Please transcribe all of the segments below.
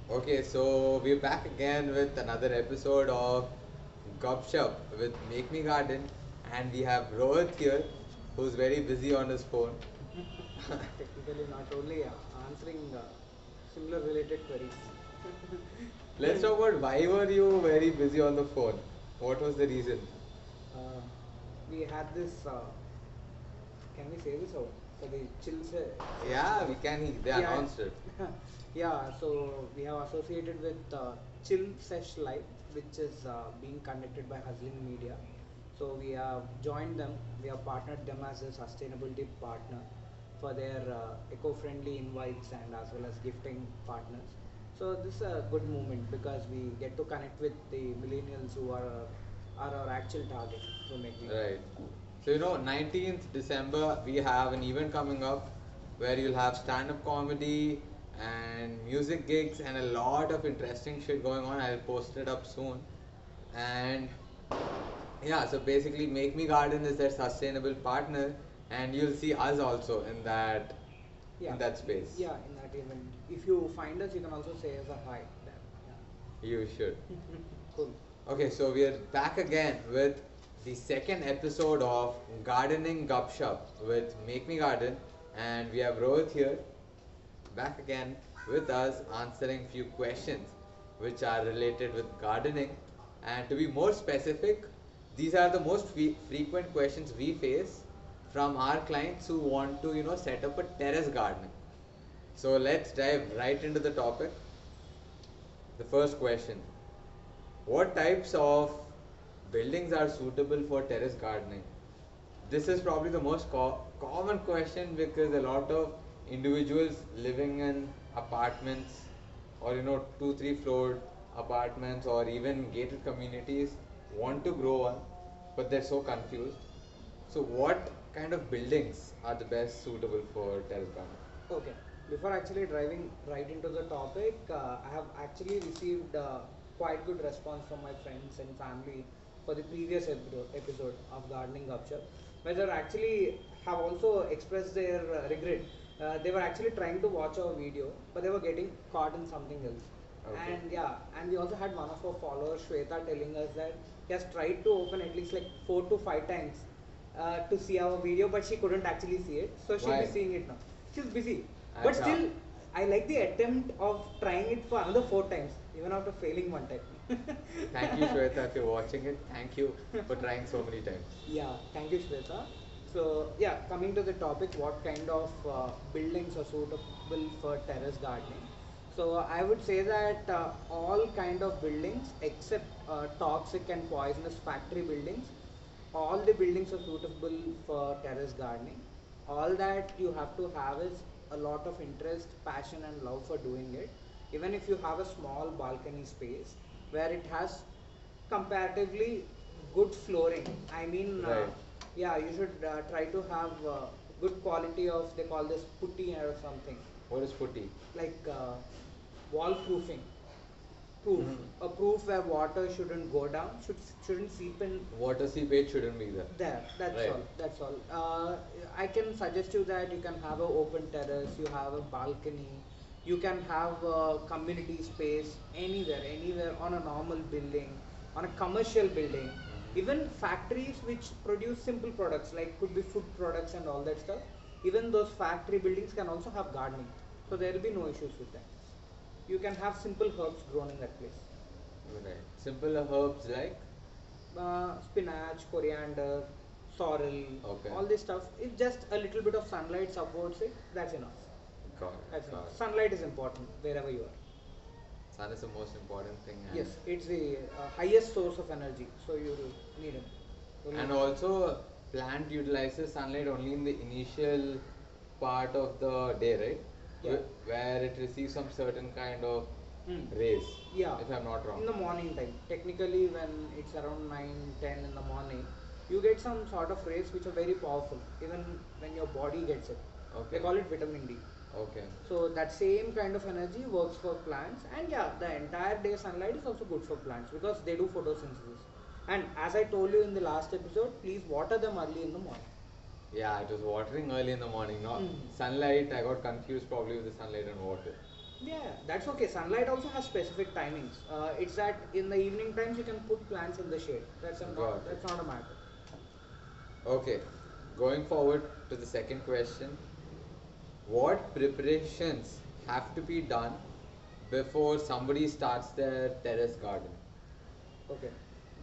Okay, so we're back again with another episode of Gupshup with Make Me Garden, and we have Rohit here, who's very busy on his phone. Technically, not only answering similar related queries. Let's talk about why were you very busy on the phone? What was the reason? uh, we had this. Can we say this out for the chill session Yeah, we of? can. They Yeah, announced it. yeah. So we have associated with Chill Sesh Live, which is being conducted by Hustling Media. So we have joined them. We have partnered them as a sustainability partner for their eco-friendly invites and as well as gifting partners. So this is a good movement because we get to connect with the millennials who are our actual target to make me Right. So 19th December we have an event coming up where you'll have stand-up comedy and music gigs and a lot of interesting shit going on. I'll post it up soon. And yeah, so basically Make Me Garden is their sustainable partner and you'll see us also in that Yeah, space. yeah, in that event. If you find us, you can also say us a hi there. You should. Yeah. Cool. Okay, so we are back again with the second episode of Gardening Gupshup with Make Me Garden, and we have Rohit here, back again with us answering few questions which are related with gardening. And to be more specific, these are the most frequent questions we face from our clients who want to set up a terrace gardening. So let's dive right into the topic. The first question: what types of buildings are suitable for terrace gardening? This is probably the most common question because a lot of individuals living in apartments or 2 3 floor apartments or even gated communities want to grow one, but they're so confused. So what kind of buildings are the best suitable for terrace gardening? Okay. Before actually driving right into the topic, I have actually received quite good response from my friends and family for the previous episode of Gardening Upshot, where they actually have also expressed their regret. They were actually trying to watch our video, but they were getting caught in something else. Okay. And yeah, and we also had one of our followers, Shweta, telling us that he has tried to open at least like 4 to 5 times to see our video, but she couldn't actually see it. So she'll be Why? seeing it now. She's busy, but Acha. still, I like the attempt of trying it for another 4 times, even after failing one time. Thank you, Shweta, if you're watching it. Thank you for trying so many times. Yeah, thank you, Shweta. So yeah, coming to the topic, what kind of buildings are suitable for terrace gardening? So I would say that all kind of buildings except toxic and poisonous factory buildings, all the buildings are suitable for terrace gardening. All that you have to have is a lot of interest, passion and love for doing it. Even if you have a small balcony space where it has comparatively good flooring. I mean, Right. yeah, you should try to have good quality of, they call this putty or something, What is putty? like wall proofing. Proof. A proof where water shouldn't go down, shouldn't seep in Water seepage shouldn't be there. there. That's Right. all. That's all. I can suggest you that you can have an open terrace, you have a balcony, you can have a community space anywhere on a normal building, on a commercial building, even factories which produce simple products like could be food products and all that stuff. Even those factory buildings can also have gardening, so there will be no issues with that. You can have simple herbs grown in that place. Right. Simple herbs like. Spinach, coriander, sorrel, Okay. all this stuff. If just a little bit of sunlight supports it, that's enough. Got it. That's Got enough. it. Sunlight is important wherever you are. Sun is the most important thing. Yes, it's the highest source of energy, so you need it. And also, plant utilizes sunlight only in the initial part of the day, right? Yeah. Where it receives some certain kind of Hmm. rays. Yeah. If I'm not wrong. In the morning time, technically when it's around 9, 10 in the morning, you get some sort of rays which are very powerful, even when your body gets it. Okay. They call it vitamin D. Okay. So that same kind of energy works for plants, and yeah, the entire day sunlight is also good for plants because they do photosynthesis. And as I told you in the last episode, please water them early in the morning. Yeah, it was watering early in the morning. Not sunlight. I got confused probably with the sunlight and water. Yeah, that's okay. Sunlight also has specific timings. It's that in the evening times you can put plants in the shade. Got it. That's not a matter. Okay, going forward to the second question. What preparations have to be done before somebody starts their terrace garden? Okay.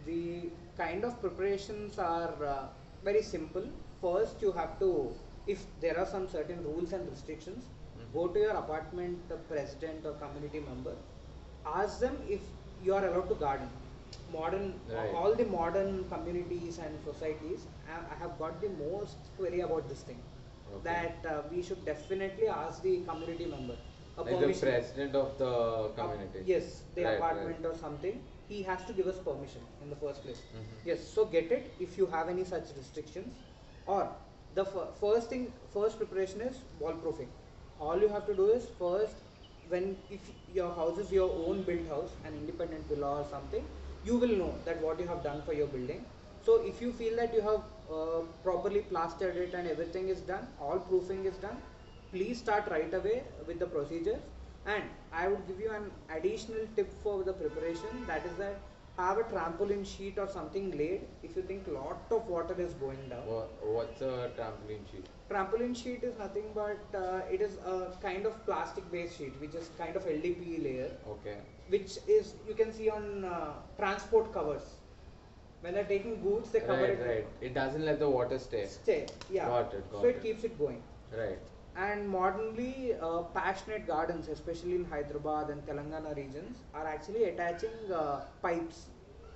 The kind of preparations are very simple. First, you have to, if there are some certain rules and restrictions, go to your apartment president or community member, ask them if you are allowed to garden. Right. All the modern communities and societies, I have got the most query about this thing. Okay. That we should definitely ask the community member a Like the permission. president of the community. Yes, the Right, apartment right. or something. He has to give us permission in the first place. Mhm. Yes, so get it if you have any such restrictions. Or the first preparation is wall proofing. All you have to do is first, when if your house is your own built house, an independent villa or something, you will know that what you have done for your building. So if you feel that you have properly plastered it and everything is done, all proofing is done, please start right away with the procedures. And I would give you an additional tip for the preparation, that is that have a trampoline sheet or something laid if you think lot of water is going down. What's a trampoline sheet? Trampoline sheet is nothing but it is a kind of plastic based sheet which is kind of LDPE layer, Okay. which is you can see on transport covers. When they're taking goods, they cover Right, it. right. It doesn't let the water stay. Stay, yeah. Got it, got So it it. keeps it going. Right. And modernly, passionate gardens, especially in Hyderabad and Telangana regions, are actually attaching pipes.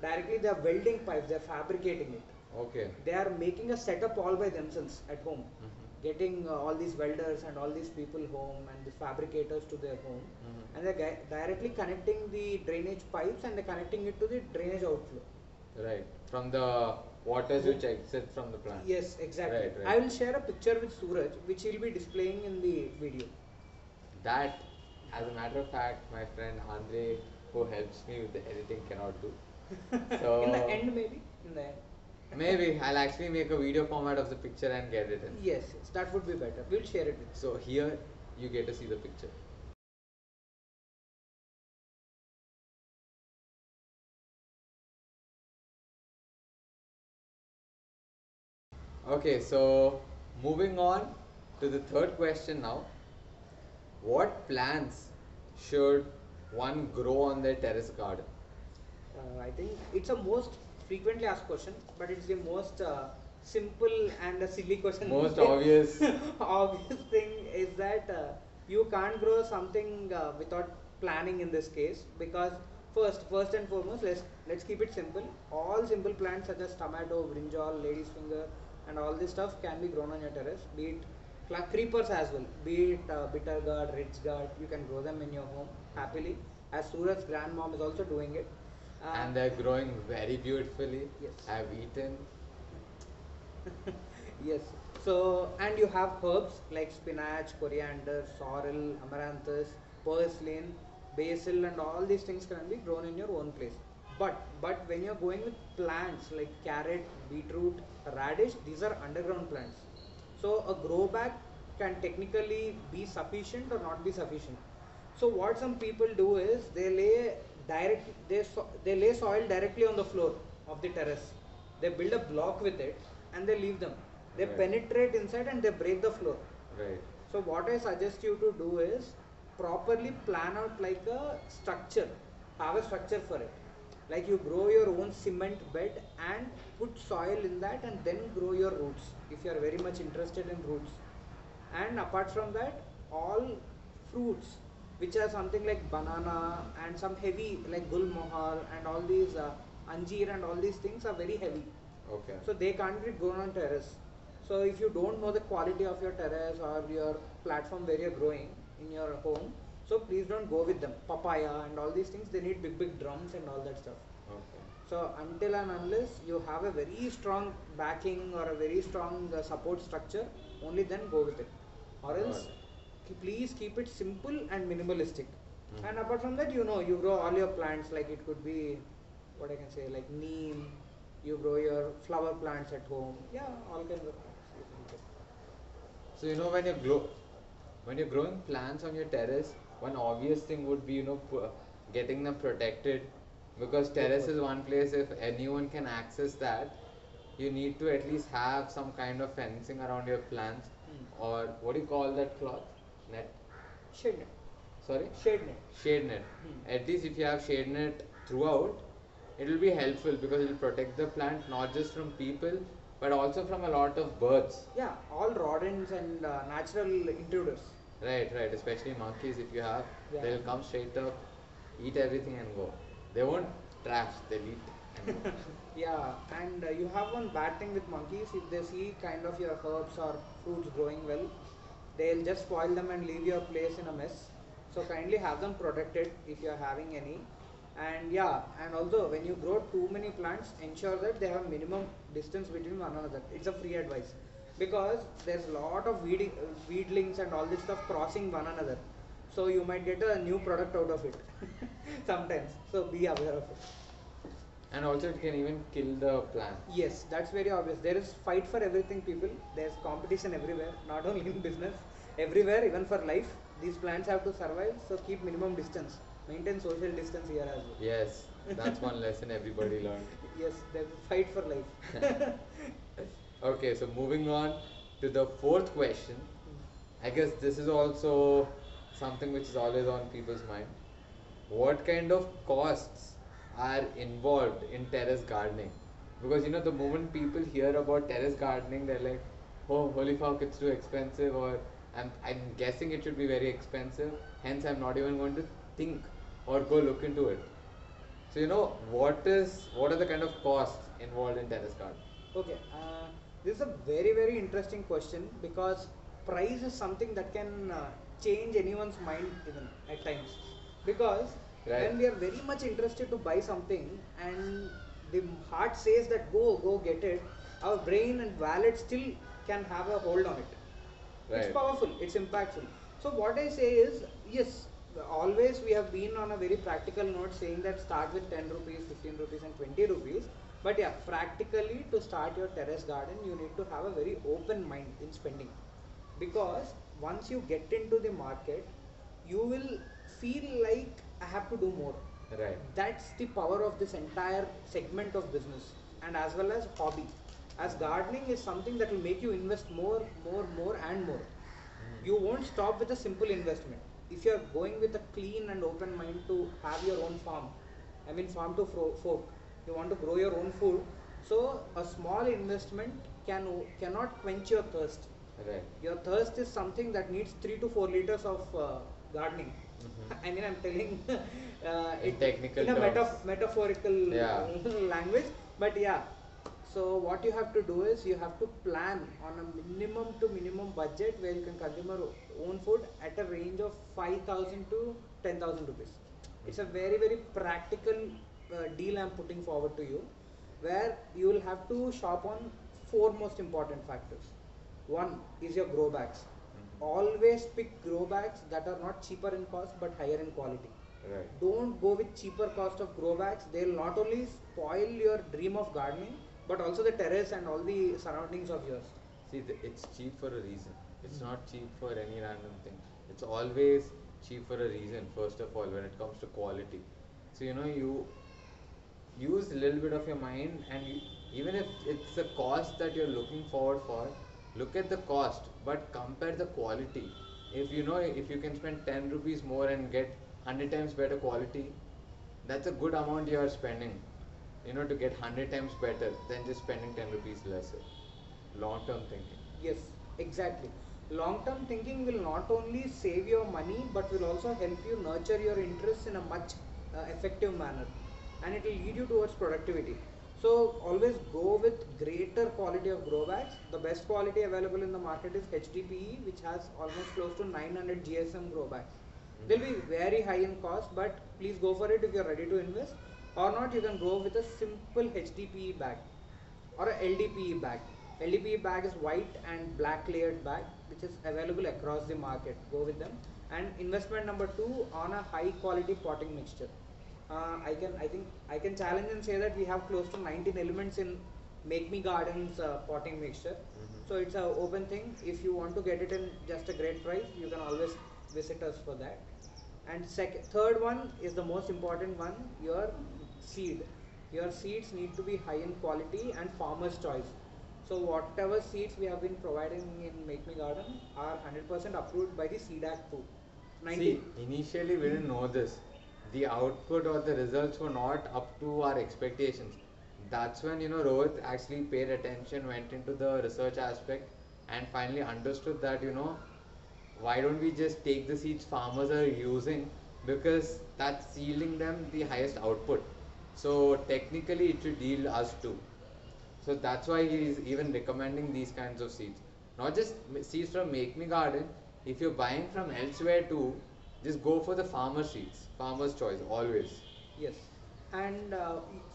Directly, they are welding pipes, they are fabricating it. Okay. They are making a setup all by themselves at home, Mhm. getting all these welders and all these people home and the fabricators to their home, Mhm. and they're directly connecting the drainage pipes and they're connecting it to the drainage outflow. Right. From the waters which exit from the plant. Yes, exactly. Right, right. I will share a picture with Suraj, which he'll be displaying in the video. That, as a matter of fact, my friend Andre, who helps me with the editing, cannot do. So In the end, maybe. In the end. maybe I'll actually make a video format of the picture and get it in. Yes, yes, that would be better. We'll share it with you. So here you get to see the picture. Okay, so moving on to the third question now. What plants should one grow on their terrace garden? I think it's a most frequently asked question, but it's the most simple and a silly question. Most obvious. Obvious thing is that you can't grow something without planning in this case, because first and foremost, let's keep it simple. All simple plants such as tomato, brinjal, lady's finger, and all this stuff can be grown on your terrace. Be it creepers as well, be it bitter gourd, rich gourd, you can grow them in your home happily. As Suraj's grandmom is also doing it. And they're growing very beautifully. Yes. I've eaten. Yes. So, and you have herbs like spinach, coriander, sorrel, amaranthus, purslane, basil, and all these things can be grown in your own place. But when you're going with plants like carrot, beetroot, radish, these are underground plants. So a grow bag can technically be sufficient or not be sufficient. So what some people do is they lay soil directly on the floor of the terrace. They build a block with it and they leave them. They Right. penetrate inside and they break the floor. Right. So what I suggest you to do is properly plan out like a structure. Have a structure for it. Like you grow your own cement bed and put soil in that and then grow your roots if you are very much interested in roots. And apart from that, all fruits which are something like banana and some heavy like gul mohar and all these anjeer and all these things are very heavy, Okay. so they can't be grown on terrace. So if you don't know the quality of your terrace or your platform where you're growing in your home, so please don't go with them. Papaya and all these things, they need big drums and all that stuff. Okay. So until and unless you have a very strong backing or a very strong support structure, only then go with it. Or Got else, it. please keep it simple and minimalistic. Mhm. And apart from that, you grow all your plants, like it could be, what I can say, like neem. You grow your flower plants at home. Yeah, all kinds of plants you can grow. So when you're growing plants on your terrace, one obvious thing would be, getting them protected, because terrace is one place if anyone can access that. You need to at least have some kind of fencing around your plants, or what do you call that cloth? Net? Shade net. Sorry? Shade net. Shade net. At least if you have shade net throughout, it will be helpful because it will protect the plant not just from people but also from a lot of birds. Yeah, all rodents and natural intruders. Right, right. Especially monkeys, if you have, Yeah. they'll come straight up, eat everything and go. They won't trash, they'll eat and go. Yeah, and you have one bad thing with monkeys. If they see kind of your herbs or fruits growing well, they'll just spoil them and leave your place in a mess. So kindly have them protected if you are having any. And yeah, and also when you grow too many plants, ensure that they have minimum distance between one another. It's a free advice because there's a lot of weedlings and all this stuff crossing one another. So you might get a new product out of it sometimes. So be aware of it. And also, it can even kill the plant. Yes, that's very obvious. There is fight for everything, people. There's competition everywhere, not only in business, everywhere, even for life. These plants have to survive, so keep minimum distance. Maintain social distance here as well. Yes, that's one lesson everybody learned. Yes, there's a fight for life. Okay, so moving on to the fourth question. I guess this is also something which is always on people's mind. What kind of costs are involved in terrace gardening? Because the moment people hear about terrace gardening, they're like, "Oh, holy fuck, it's too expensive," or I'm guessing it should be very expensive. Hence, I'm not even going to think or go look into it. So what are the kind of costs involved in terrace gardening? Okay, this is a very very interesting question because price is something that can change anyone's mind even at times. Because Right. when we are very much interested to buy something and the heart says that go get it, our brain and wallet still can have a hold on it. It's Right. powerful, it's impactful. So what I say is, yes, always we have been on a very practical note saying that start with 10 rupees, 15 rupees and 20 rupees. But yeah, practically to start your terrace garden, you need to have a very open mind in spending. Because once you get into the market, you will feel like I have to do more. Right. That's the power of this entire segment of business and as well as hobby. As gardening is something that will make you invest more and more. You won't stop with a simple investment. If you are going with a clean and open mind to have your own farm, I mean farm to fork, you want to grow your own food. So a small investment cannot quench your thirst. Right. Your thirst is something that needs 3 to 4 liters of gardening. I mean, I'm telling In technical in a terms. metaphorical Yeah. language, but yeah. So what you have to do is you have to plan on a minimum to minimum budget where you can consume your own food at a range of 5,000 to 10,000 rupees. It's a very very practical deal I'm putting forward to you, where you will have to shop on four most important factors. One is your grow bags. Always pick grow bags that are not cheaper in cost but higher in quality. Right. Don't go with cheaper cost of grow bags. They'll not only spoil your dream of gardening but also the terrace and all the surroundings of yours. See, it's cheap for a reason. It's not cheap for any random thing. It's always cheap for a reason, first of all, when it comes to quality. So, you use a little bit of your mind, and even if it's the cost that you're looking forward for, look at the cost, but compare the quality. If you can spend 10 rupees more and get 100 times better quality, that's a good amount you are spending, to get 100 times better than just spending 10 rupees lesser. Long term thinking. Yes, exactly. Long term thinking will not only save your money but will also help you nurture your interests in a much effective manner, and it will lead you towards productivity. So always go with greater quality of grow bags. The best quality available in the market is HDPE, which has almost close to 900 GSM grow bags. They'll be very high in cost, but please go for it if you're ready to invest. Or not, you can go with a simple HDPE bag or a LDPE bag. LDPE bag is white and black layered bag which is available across the market. Go with them. And investment number two, on a high quality potting mixture. I think I can challenge and say that we have close to 19 elements in Make Me Gardens potting mixture. So it's a open thing. If you want to get it in just a great price, you can always visit us for that. And third one is the most important one, your seed. Your seeds need to be high in quality and farmer's choice. So whatever seeds we have been providing in Make Me Garden are 100% approved by the Seed Act too. 90. See, initially we didn't know this. The output or the results were not up to our expectations. That's when, Rohit actually paid attention, went into the research aspect, and finally understood that, why don't we just take the seeds farmers are using, because that's yielding them the highest output. So technically it should yield us too. So that's why he is even recommending these kinds of seeds. Not just seeds from Make Me Garden. If you're buying from elsewhere too, just go for the farmer seeds. Farmer's choice, always. Yes, and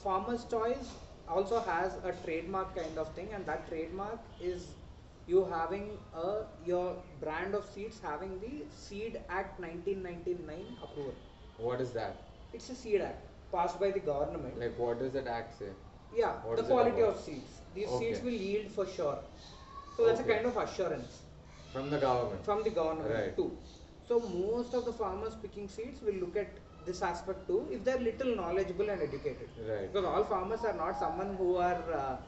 Farmer's Choice also has a trademark kind of thing, and that trademark is you having your brand of seeds having the Seed Act 1999 approval. What is that? It's a Seed Act passed by the government. Like, what does that act say? Yeah, What the is it quality about? of seeds. These Okay. seeds will yield for sure. So that's a Okay. kind of assurance From the government. from the government Right. too. So most of the farmers picking seeds will look at this aspect too if they're little knowledgeable and educated. Right. Because all farmers are not someone who are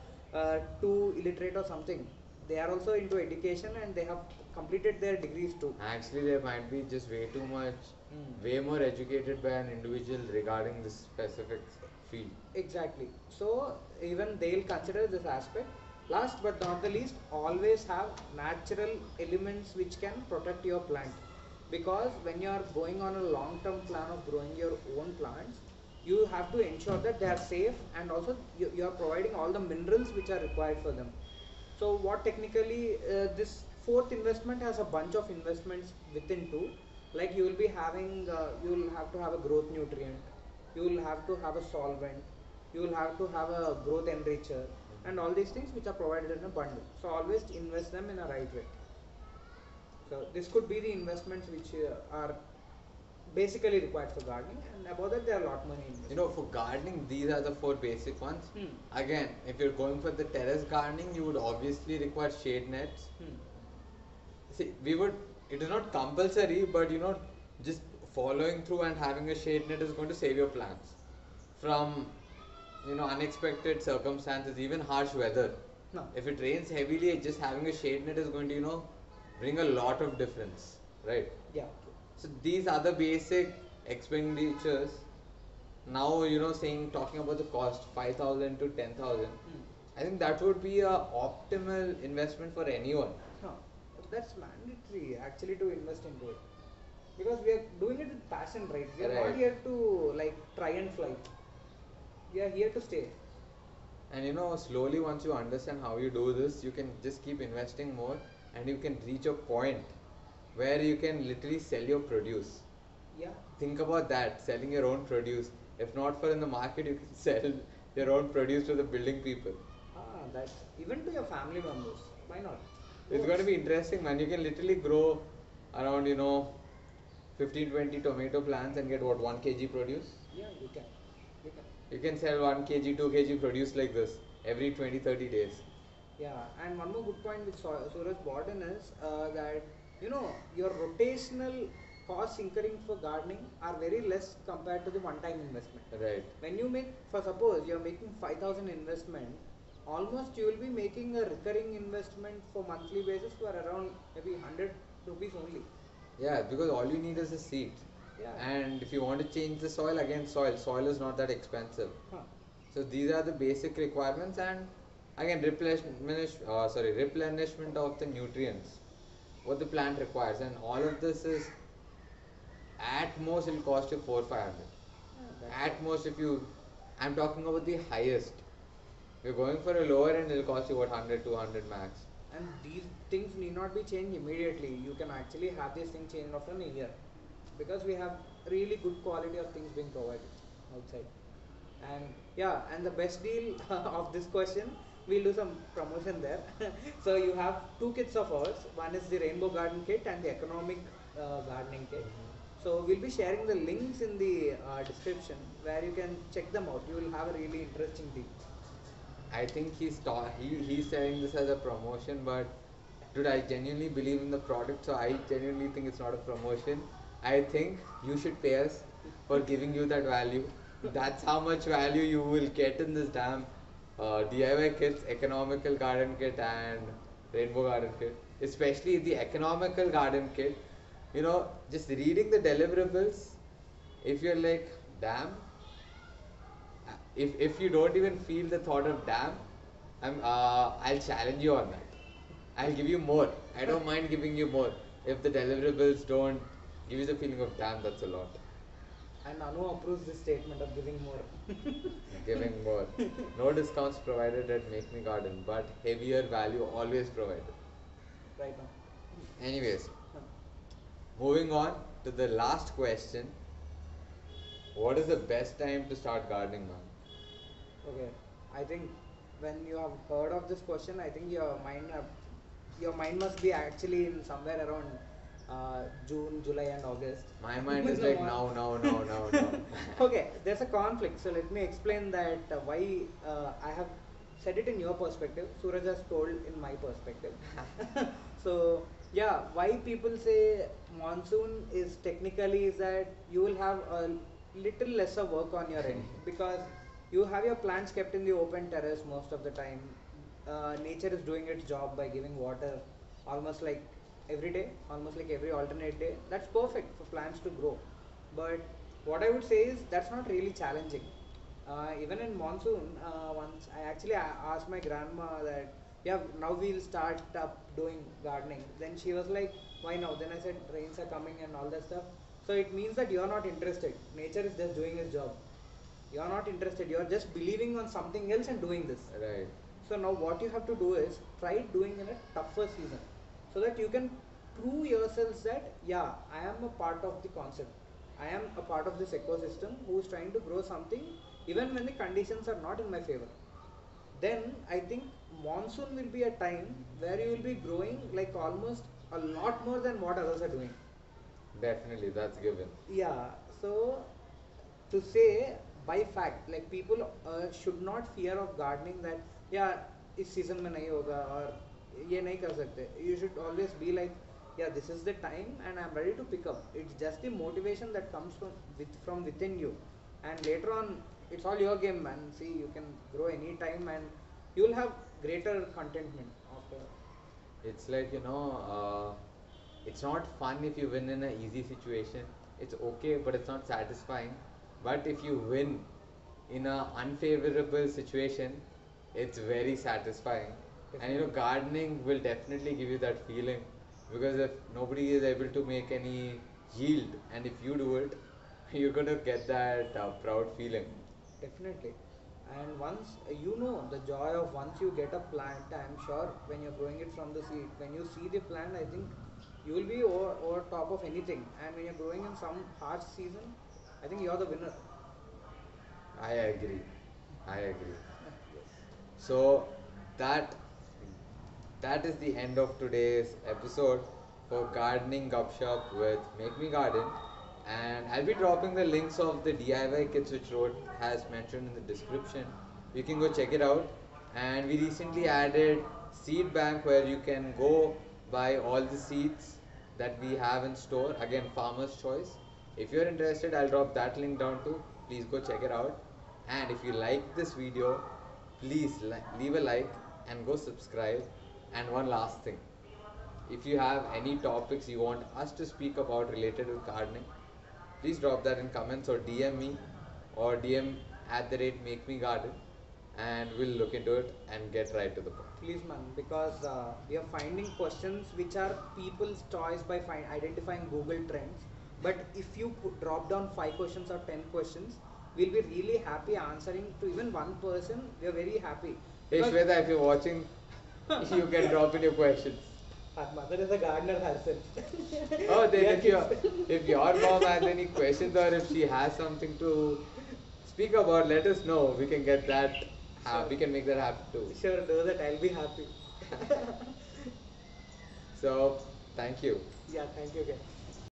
too illiterate or something. They are also into education and they have completed their degrees too. Actually, there might be just way too much, Hmm. way more educated by an individual regarding this specific field. Exactly. So even they'll consider this aspect. Last but not the least, always have natural elements which can protect your plant. Because when you are going on a long-term plan of growing your own plants, you have to ensure that they are safe and also you are providing all the minerals which are required for them. So what technically this fourth investment has a bunch of investments within too. Like you will be having, you will have to have a growth nutrient, you will have to have a solvent, you will have to have a growth enricher, and all these things which are provided in a bundle. So always invest them in a right way. So this could be the investments which are basically required for gardening, and above that there are a lot many investments. For gardening, these are the four basic ones. Hmm. Again, if you're going for the terrace gardening, you would obviously require shade nets. Hmm. See, it is not compulsory, but just following through and having a shade net is going to save your plants from, unexpected circumstances, even harsh weather. No. If it rains heavily, just having a shade net is going to, bring a lot of difference, right? Yeah. So these are the basic expenditures. Now, talking about the cost, 5,000 to 10,000. Hmm. I think that would be a optimal investment for anyone. No, that's mandatory actually to invest into it because we are doing it with passion, right? We are Right. not here to like try and fly. We are here to stay. And slowly once you understand how you do this, you can just keep investing more and you can reach a point where you can literally sell your produce. Yeah. Think about that, selling your own produce. If not for in the market, you can sell your own produce to the building people. That's even to your family members. Why not? It's going to be interesting, man. You can literally grow around, 15-20 tomato plants and get what, 1 kg produce? Yeah, you can. You can. You can sell 1 kg, 2 kg produce like this every 20-30 days. Yeah, and one more good point which Suraj brought in is that your rotational costs incurring for gardening are very less compared to the one-time investment. Right. When you make, for suppose you are making 5,000 investment, almost you will be making a recurring investment for monthly basis for around maybe 100 rupees only. Yeah, because all you need is a seed. Yeah. And if you want to change the soil, again, soil is not that expensive. Huh. So these are the basic requirements, and again, replenishment of the nutrients, what the plant requires, and all of this is at most it will cost you 400-500. Yeah, that's At it. most, I'm talking about the highest. If you're going for a lower end, it will cost you what, 100-200 max. And these things need not be changed immediately. You can actually have these things changed after a year because we have really good quality of things being provided outside. And yeah, and the best deal of this question, we'll do some promotion there. So you have two kits of ours. One is the Rainbow Garden Kit and the Economic Gardening Kit. So we'll be sharing the links in the description where you can check them out. You will have a really interesting deal. I think he's selling this as a promotion, but dude, I genuinely believe in the product, so I genuinely think it's not a promotion. I think you should pay us for giving you that value. That's how much value you will get in this damn DIY kits, economical garden kit and rainbow garden kit. Especially the economical garden kit. You know, just reading the deliverables, if you're like, damn, if you don't even feel the thought of damn, I'll challenge you on that. I'll give you more. I don't mind giving you more. If the deliverables don't give you the feeling of damn, that's a lot. And Anu approves this statement of giving more. Giving more. No discounts provided at Make Me Garden, but heavier value always provided. Right now. Anyways, moving on to the last question. What is the best time to start gardening, man? Okay, I think when you have heard of this question, I think your mind must be actually in somewhere around June, July, and August. My mind is like now, now, now, now, now. Okay, there's a conflict. So let me explain that why I have said it in your perspective. Suraj has told in my perspective. So yeah, why people say monsoon is technically is that you will have a little lesser work on your end because you have your plants kept in the open terrace most of the time. Nature is doing its job by giving water almost like every day, almost like every alternate day. That's perfect for plants to grow. But what I would say is that's not really challenging. Even in monsoon, once I actually asked my grandma that, yeah, now we'll start up doing gardening. Then she was like, why now? Then I said, rains are coming and all that stuff. So it means that you're not interested. Nature is just doing its job. You're not interested. You're just believing on something else and doing this. Right. So now what you have to do is try doing in a tougher season so that you can prove yourselves that yeah, I am a part of the concept. I am a part of this ecosystem who is trying to grow something even when the conditions are not in my favor. Then I think monsoon will be a time where you will be growing like almost a lot more than what others are doing. Definitely, that's given. Yeah, so to say by fact, like people should not fear of gardening that yeah, इस season में नहीं होगा और ये नहीं कर सकते. You should always be like yeah, this is the time and I'm ready to pick up. It's just the motivation that comes from within you, and later on it's all your game, man. See, you can grow any time and you will have greater contentment after. It's like, it's not fun if you win in an easy situation. It's okay, but it's not satisfying. But if you win in an unfavorable situation, it's very satisfying. And gardening will definitely give you that feeling because if nobody is able to make any yield, and if you do it, you're gonna get that proud feeling. Definitely. And once you know the joy of once you get a plant, I'm sure when you're growing it from the seed, when you see the plant, I think you will be over top of anything. And when you're growing in some harsh season, I think you're the winner. I agree. I agree. So that that is the end of today's episode for Gardening Gupshup with Make Me Garden. And I'll be dropping the links of the DIY kits which Road has mentioned in the description. You can go check it out. And we recently added seed bank where you can go buy all the seeds that we have in store. Again, farmer's choice. If you're interested, I'll drop that link down too. Please go check it out. And if you like this video, please leave a like and go subscribe. And one last thing, if you have any topics you want us to speak about related with gardening, please drop that in comments or DM me or DM @ Make Me Garden, and we'll look into it and get right to the point. Please, man, because we are finding questions which are people's choice by identifying Google Trends. But if you drop down 5 questions or 10 questions, we'll be really happy answering to even one person. We are very happy. Hey Shweta, if you're watching, you can drop in your questions. Our mother is a gardener herself. Oh, then if your mom has any questions or if she has something to speak about, let us know. We can get that. Sure. We can make that happen too. Sure, do that. I'll be happy. So, thank you. Yeah, thank you again.